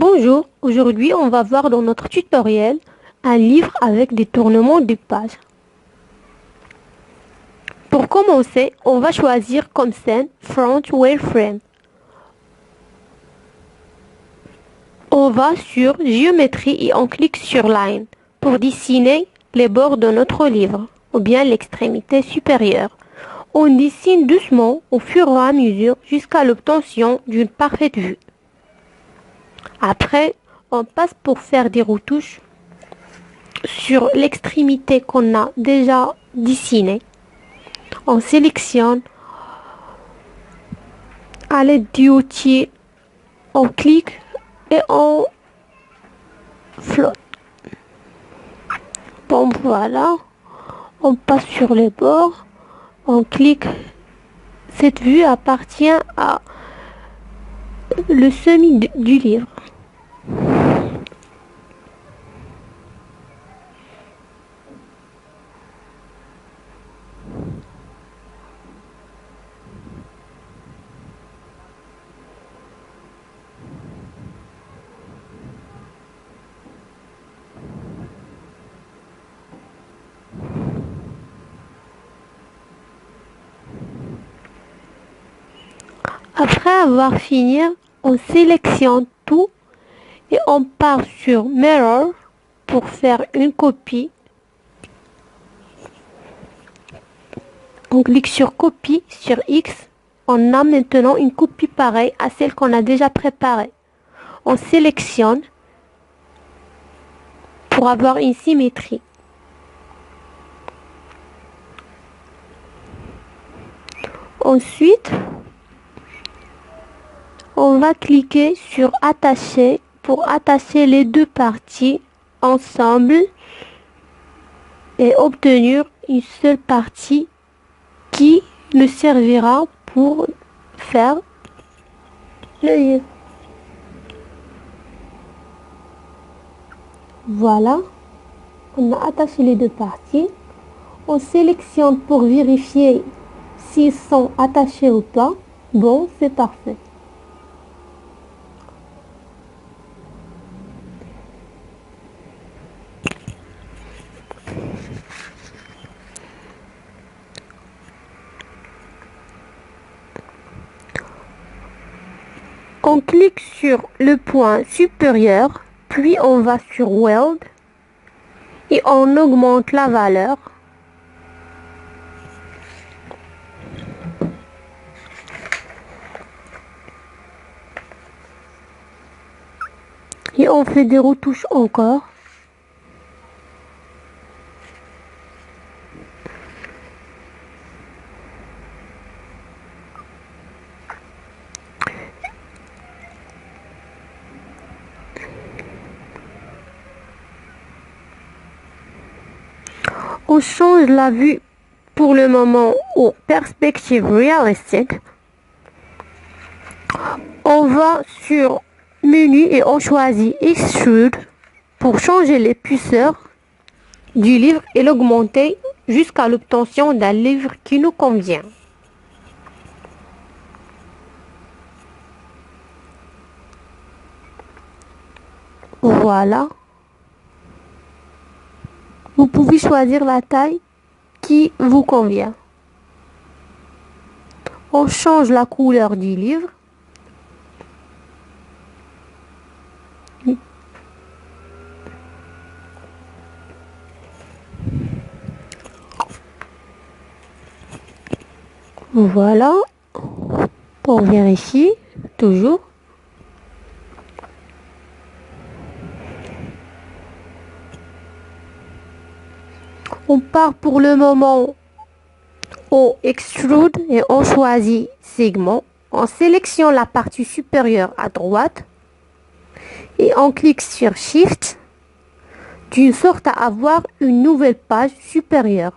Bonjour, aujourd'hui on va voir dans notre tutoriel un livre avec des tournements de pages. Pour commencer, on va choisir comme scène Front Wireframe. On va sur Géométrie et on clique sur Line pour dessiner les bords de notre livre ou bien l'extrémité supérieure. On dessine doucement au fur et à mesure jusqu'à l'obtention d'une parfaite vue. Après, on passe pour faire des retouches sur l'extrémité qu'on a déjà dessinée. On sélectionne à l'aide du outil, on clique et on flotte. Bon voilà, on passe sur les bords, on clique. Cette vue appartient à le semi du livre. Après avoir fini, on sélectionne tout et on part sur Mirror pour faire une copie. On clique sur copie sur X. On a maintenant une copie pareille à celle qu'on a déjà préparée. On sélectionne pour avoir une symétrie. Ensuite, on va cliquer sur attacher pour attacher les deux parties ensemble et obtenir une seule partie qui nous servira pour faire le livre. Voilà, on a attaché les deux parties. On sélectionne pour vérifier s'ils sont attachés ou pas. Bon, c'est parfait. On clique sur le point supérieur, puis on va sur Weld et on augmente la valeur. Et on fait des retouches encore. On change la vue pour le moment au perspective réalistique. On va sur menu et on choisit Extrude pour changer l'épaisseur du livre et l'augmenter jusqu'à l'obtention d'un livre qui nous convient. Voilà. Vous pouvez choisir la taille qui vous convient. On change la couleur du livre. Voilà. On vérifie toujours. On part pour le moment au Extrude et on choisit Segment. On sélectionne la partie supérieure à droite et on clique sur Shift d'une sorte à avoir une nouvelle page supérieure.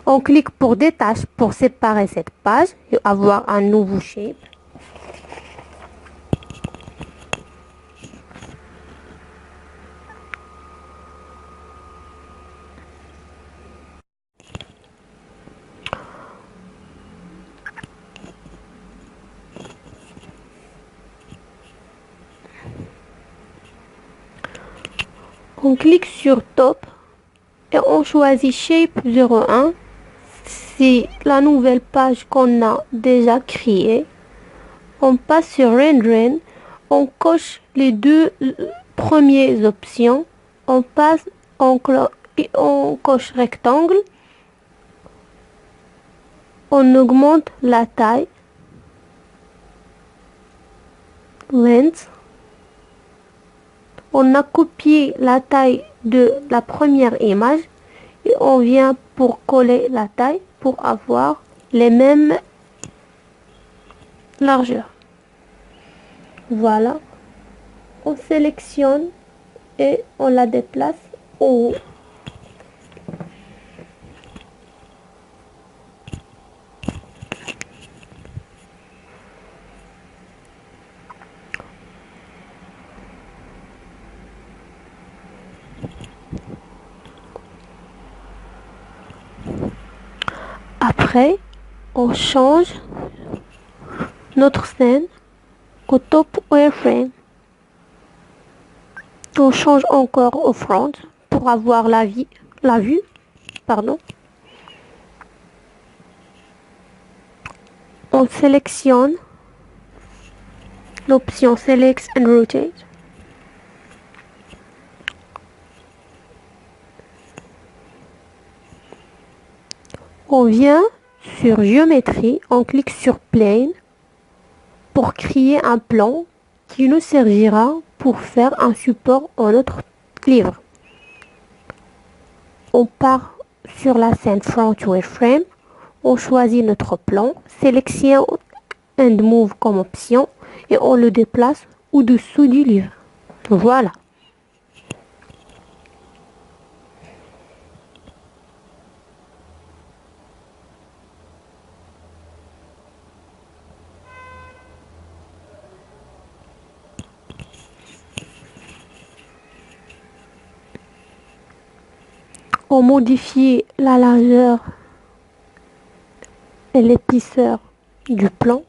On clique pour détache pour séparer cette page et avoir un nouveau shape. On clique sur Top et on choisit Shape 01. C'est la nouvelle page qu'on a déjà créée. On passe sur Render, on coche les deux premières options, on passe, on coche rectangle, on augmente la taille, length, on a copié la taille de la première image et on vient pour coller la taille pour avoir les mêmes largeurs. Voilà, on sélectionne et on la déplace au haut. Après, on change notre scène au top wireframe. On change encore au front pour avoir la vue. Pardon. On sélectionne l'option Select and Rotate. On vient sur Géométrie, on clique sur Plane pour créer un plan qui nous servira pour faire un support à notre livre. On part sur la scène Front Wireframe, on choisit notre plan, sélection and Move comme option et on le déplace au-dessous du livre. Voilà. On modifie la largeur et l'épaisseur du plan.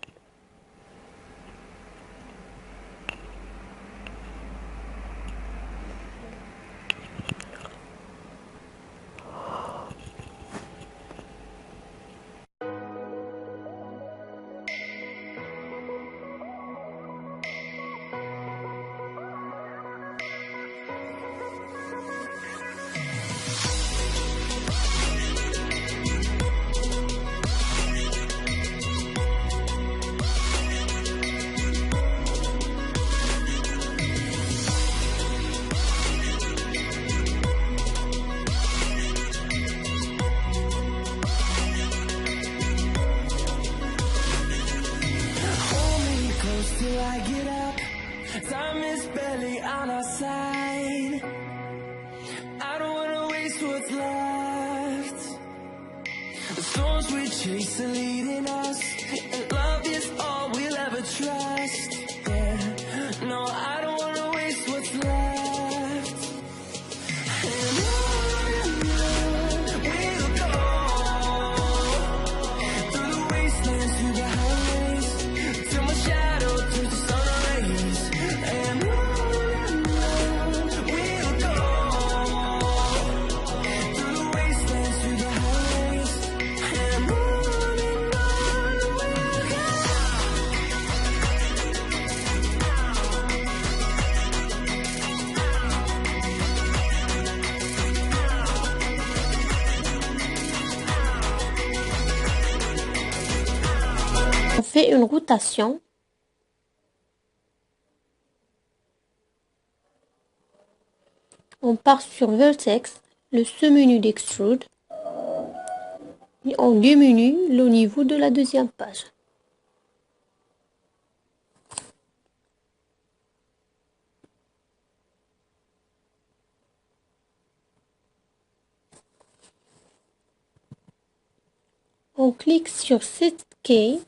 Till I get up, time is barely on our side. I don't wanna waste what's left. The storms we chase are leading us, and love is all we'll ever trust. Yeah, no, I don't wanna waste what's left. And on we'll go, through the wastelands, through the highways, till my shadow turns to sun rays. And on we'll go, through the wastelands, through the highways. And on we'll go. On fait une rotation. On part sur Vertex, le sous-menu d'Extrude. Et on diminue le niveau de la deuxième page. On clique sur Set Key.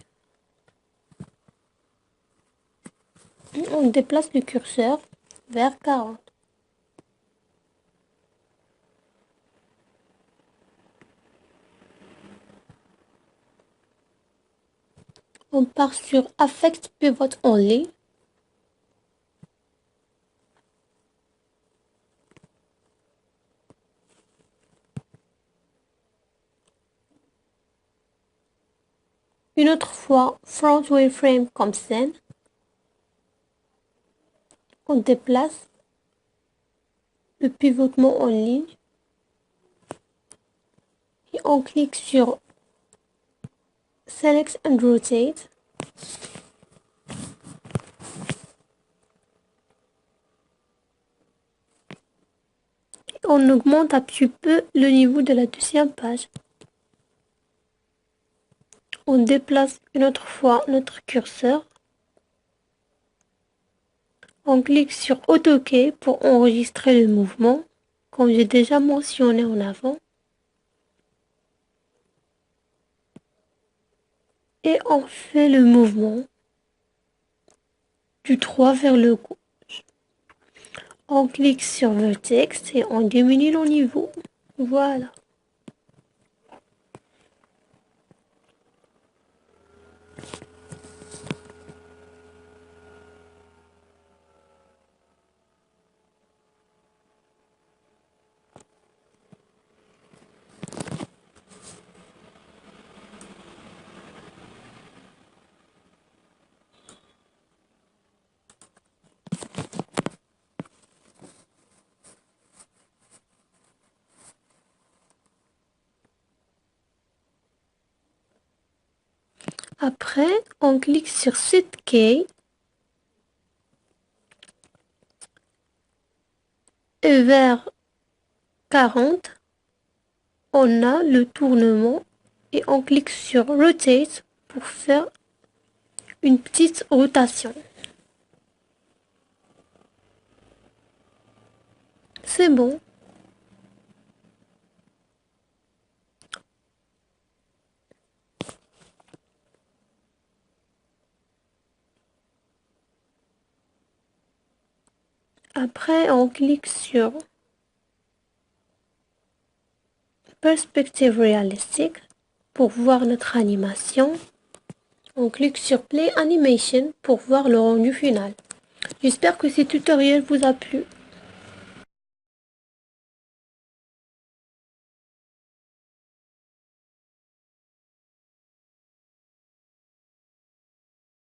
Et on déplace le curseur vers 40. On part sur Affect Pivot Only. Une autre fois, front wireframe comme scène. On déplace le pivotement en ligne et on clique sur Select and Rotate. On augmente un petit peu le niveau de la deuxième page. On déplace une autre fois notre curseur. On clique sur AutoKey pour enregistrer le mouvement, comme j'ai déjà mentionné en avant. Et on fait le mouvement du droit vers le gauche. On clique sur Vertex et on diminue le niveau. Voilà. Après, on clique sur Set Key et vers 40, on a le tournement et on clique sur Rotate pour faire une petite rotation. C'est bon. Après, on clique sur Perspective réalistique pour voir notre animation. On clique sur Play Animation pour voir le rendu final. J'espère que ce tutoriel vous a plu.